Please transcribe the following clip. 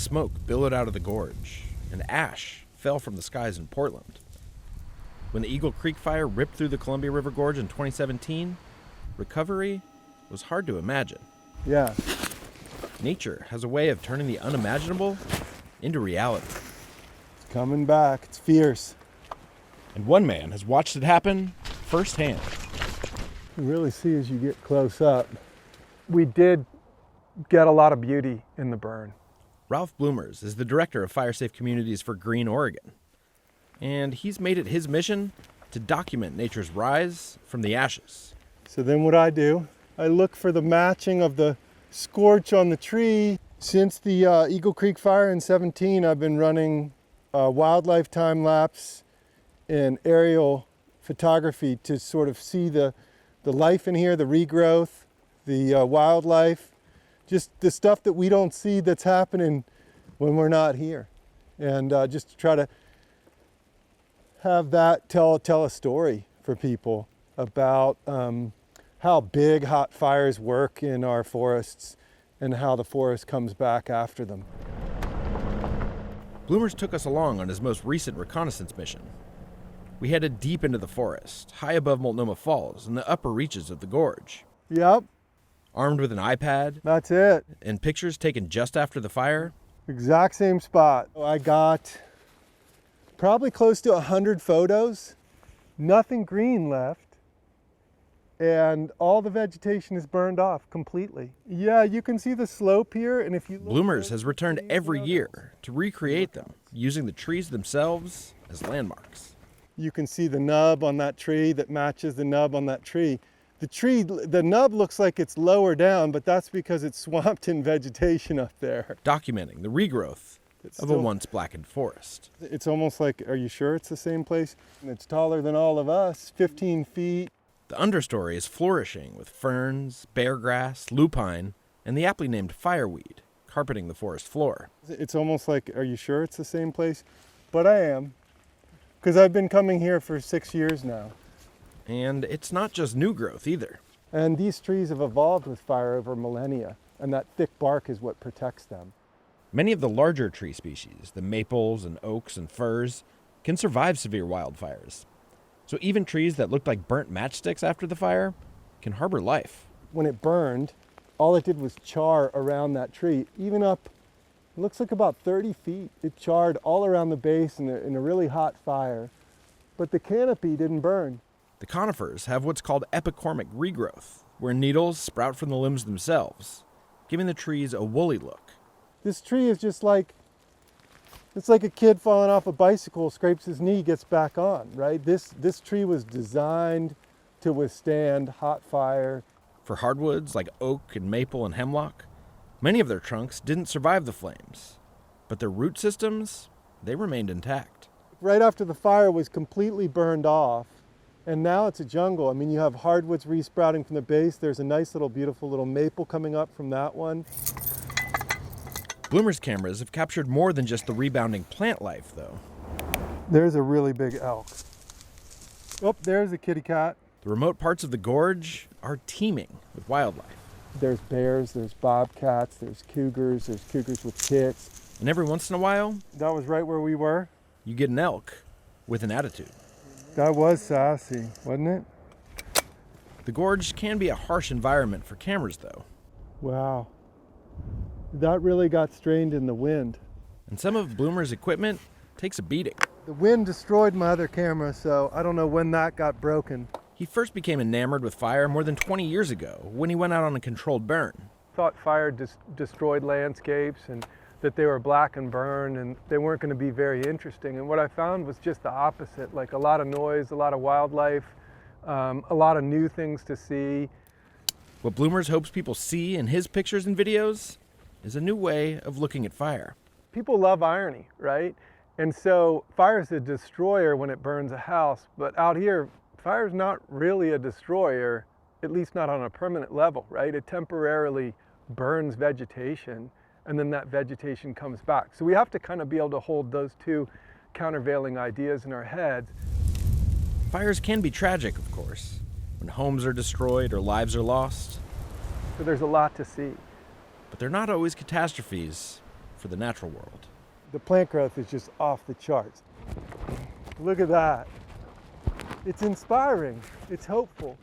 smoke billowed out of the gorge, and ash fell from the skies in Portland. When the Eagle Creek fire ripped through the Columbia River Gorge in 2017, recovery was hard to imagine. Yeah. Nature has a way of turning the unimaginable into reality. It's coming back. It's fierce. And one man has watched it happen firsthand. You really see as you get close up. We did get a lot of beauty in the burn. Ralph Bloemers is the director of Fire Safe Communities for Green Oregon. And he's made it his mission to document nature's rise from the ashes. So then what I do, I look for the matching of the scorch on the tree. Since the Eagle Creek fire in 17, I've been running wildlife time lapse and aerial photography to sort of see the life in here, the regrowth, the wildlife, just the stuff that we don't see that's happening when we're not here. And just to try to have that tell a story for people about how big hot fires work in our forests and how the forest comes back after them. Bloemers took us along on his most recent reconnaissance mission. We headed deep into the forest, high above Multnomah Falls in the upper reaches of the gorge. Yep. Armed with an iPad. That's it. And pictures taken just after the fire. Exact same spot. I got probably close to 100 photos. Nothing green left. And all the vegetation is burned off completely. Yeah, you can see the slope here, and if you look... Bloemers has returned every year to recreate them, using the trees themselves as landmarks. You can see the nub on that tree that matches the nub on that tree. The nub looks like it's lower down, but that's because it's swamped in vegetation up there. Documenting the regrowth of a once blackened forest. It's almost like, are you sure it's the same place? It's taller than all of us, 15 feet. The understory is flourishing with ferns, beargrass, lupine, and the aptly named fireweed carpeting the forest floor. It's almost like, are you sure it's the same place? But I am, because I've been coming here for 6 years now. And it's not just new growth either. And these trees have evolved with fire over millennia, and that thick bark is what protects them. Many of the larger tree species, the maples and oaks and firs, can survive severe wildfires. So even trees that looked like burnt matchsticks after the fire can harbor life. When it burned, all it did was char around that tree, even up, it looks like about 30 feet. It charred all around the base in a really hot fire, but the canopy didn't burn. The conifers have what's called epicormic regrowth, where needles sprout from the limbs themselves, giving the trees a woolly look. This tree is just like, it's like a kid falling off a bicycle, scrapes his knee, gets back on, right? This tree was designed to withstand hot fire. For hardwoods like oak and maple and hemlock, many of their trunks didn't survive the flames, but their root systems, they remained intact. Right after the fire was completely burned off, and now it's a jungle. I mean, you have hardwoods resprouting from the base. There's a nice little, beautiful little maple coming up from that one. Bloemers cameras have captured more than just the rebounding plant life, though. There's a really big elk. Oh, there's a kitty cat. The remote parts of the gorge are teeming with wildlife. There's bears, there's bobcats, there's cougars with kits. And every once in a while, that was right where we were. You get an elk with an attitude. That was sassy, wasn't it? The gorge can be a harsh environment for cameras, though. Wow. That really got strained in the wind. And some of Bloemers' equipment takes a beating. The wind destroyed my other camera, so I don't know when that got broken. He first became enamored with fire more than 20 years ago when he went out on a controlled burn. Thought fire destroyed landscapes and that they were black and burned and they weren't going to be very interesting. And what I found was just the opposite, like a lot of noise, a lot of wildlife, a lot of new things to see. What Bloemers hopes people see in his pictures and videos is a new way of looking at fire. People love irony, right? And so fire is a destroyer when it burns a house, but out here, fire is not really a destroyer, at least not on a permanent level, right? It temporarily burns vegetation, and then that vegetation comes back. So we have to kind of be able to hold those two countervailing ideas in our heads. Fires can be tragic, of course, when homes are destroyed or lives are lost. So there's a lot to see. But they're not always catastrophes for the natural world. The plant growth is just off the charts. Look at that. It's inspiring. It's hopeful.